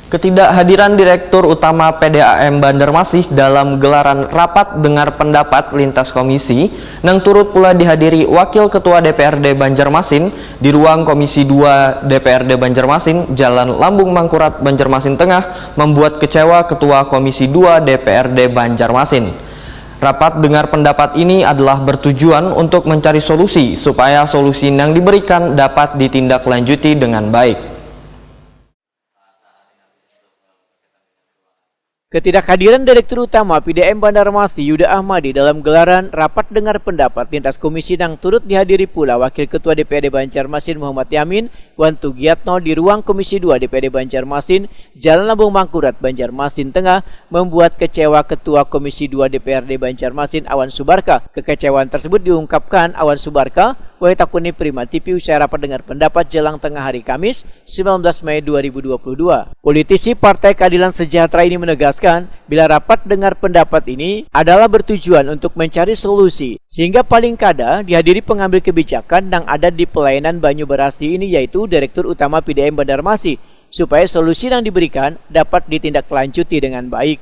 Ketidakhadiran Direktur Utama PDAM Banjarmasin dalam gelaran rapat dengar pendapat lintas komisi yang turut pula dihadiri Wakil Ketua DPRD Banjarmasin di ruang Komisi 2 DPRD Banjarmasin, Jalan Lambung Mangkurat, Banjarmasin Tengah, membuat kecewa Ketua Komisi 2 DPRD Banjarmasin. Rapat dengar pendapat ini adalah bertujuan untuk mencari solusi supaya solusi yang diberikan dapat ditindaklanjuti dengan baik. Ketidakhadiran Direktur Utama PDAM Banjarmasin Yuda Ahmadi dalam gelaran rapat dengar pendapat lintas komisi yang turut dihadiri pula Wakil Ketua DPRD Banjarmasin Muhammad Yamin Wan Tugiatno di ruang Komisi 2 DPRD Banjarmasin, Jalan Lambung Mangkurat, Banjarmasin Tengah, membuat kecewa Ketua Komisi 2 DPRD Banjarmasin Awan Subarka. Kekecewaan tersebut diungkapkan Awan Subarka Waitakuni Prima TV usai rapat dengar pendapat jelang tengah hari Kamis 19 Mei 2022. Politisi Partai Keadilan Sejahtera ini menegaskan bila rapat dengar pendapat ini adalah bertujuan untuk mencari solusi sehingga paling kada dihadiri pengambil kebijakan yang ada di pelayanan Banyu Berasi ini, yaitu Direktur Utama PDAM Banjarmasin, supaya solusi yang diberikan dapat ditindaklanjuti dengan baik.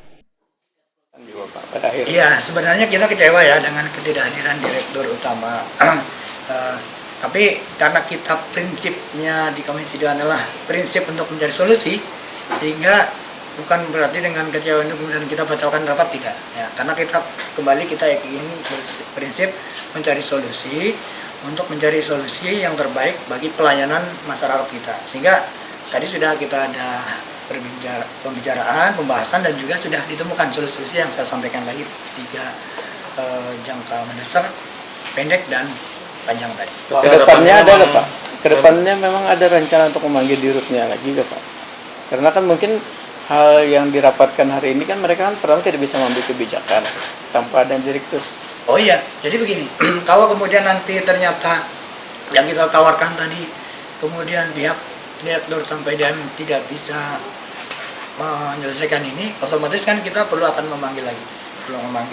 Iya, sebenarnya kita kecewa ya dengan ketidakhadiran Direktur Utama. Tapi karena kita prinsipnya di Komisi 2 adalah prinsip untuk mencari solusi, sehingga bukan berarti dengan kecewa itu kemudian kita batalkan rapat, tidak ya, karena kita ingin prinsip mencari solusi untuk mencari solusi yang terbaik bagi pelayanan masyarakat kita, sehingga tadi sudah kita ada pembicaraan, pembahasan, dan juga sudah ditemukan solusi-solusi yang saya sampaikan lagi, 3 jangka mendesak, pendek, dan panjang tadi. Kedepannya ada nggak Pak? Kedepannya memang ada rencana untuk memanggil dirutnya lagi nggak Pak? Karena kan mungkin hal yang dirapatkan hari ini kan mereka kan pertama tidak bisa mengambil kebijakan tanpa ada direktur. Oh iya, jadi begini, kalau kemudian nanti ternyata yang kita tawarkan tadi, kemudian pihak Direktur sampai PDAM tidak bisa menyelesaikan ini, otomatis kan kita akan memanggil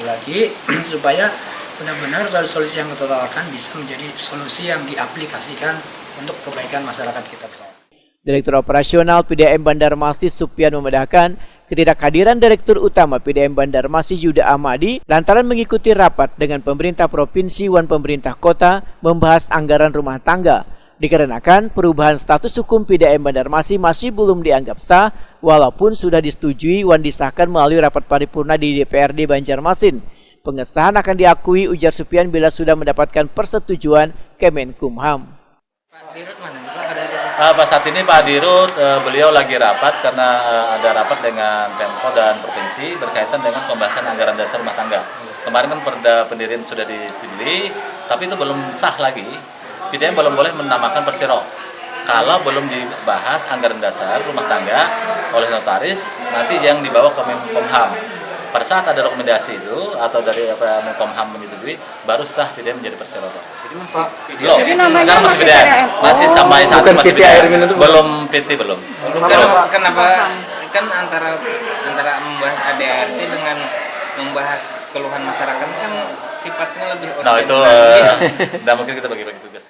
lagi, supaya benar-benar solusi yang kita tawarkan bisa menjadi solusi yang diaplikasikan untuk kebaikan masyarakat kita bersama. Direktur Operasional PDAM Banjarmasin Supian memedahkan ketidakhadiran Direktur Utama PDAM Banjarmasin Yuda Ahmadi lantaran mengikuti rapat dengan pemerintah provinsi dan pemerintah kota membahas anggaran rumah tangga, dikarenakan perubahan status hukum PDAM Banjarmasin masih belum dianggap sah walaupun sudah disetujui dan disahkan melalui rapat paripurna di DPRD Banjarmasin. Pengesahan akan diakui, ujar Supian, bila sudah mendapatkan persetujuan Kemenkumham. Pak Dirut mana? Pak saat ini Pak Dirut beliau lagi rapat karena ada rapat dengan Pemko dan Provinsi berkaitan dengan pembahasan anggaran dasar rumah tangga. Kemarin kan perda pendirian sudah disetujui, tapi itu belum sah lagi. PDAM belum boleh menamakan Persero. Kalau belum dibahas anggaran dasar rumah tangga oleh notaris, nanti yang dibawa ke Menkumham. Pada saat ada rekomendasi itu atau dari Menkumham menyetujui, baru sah PDAM menjadi Persero. Jadi masih PDAM. Sekarang masih PDAM. Masih sampai saat ini masih PDAM. Belum PT belum. Kenapa kan antara membahas ADART dengan membahas keluhan masyarakat kan sifatnya lebih Nah itu, mungkin kita bagi-bagi tugas.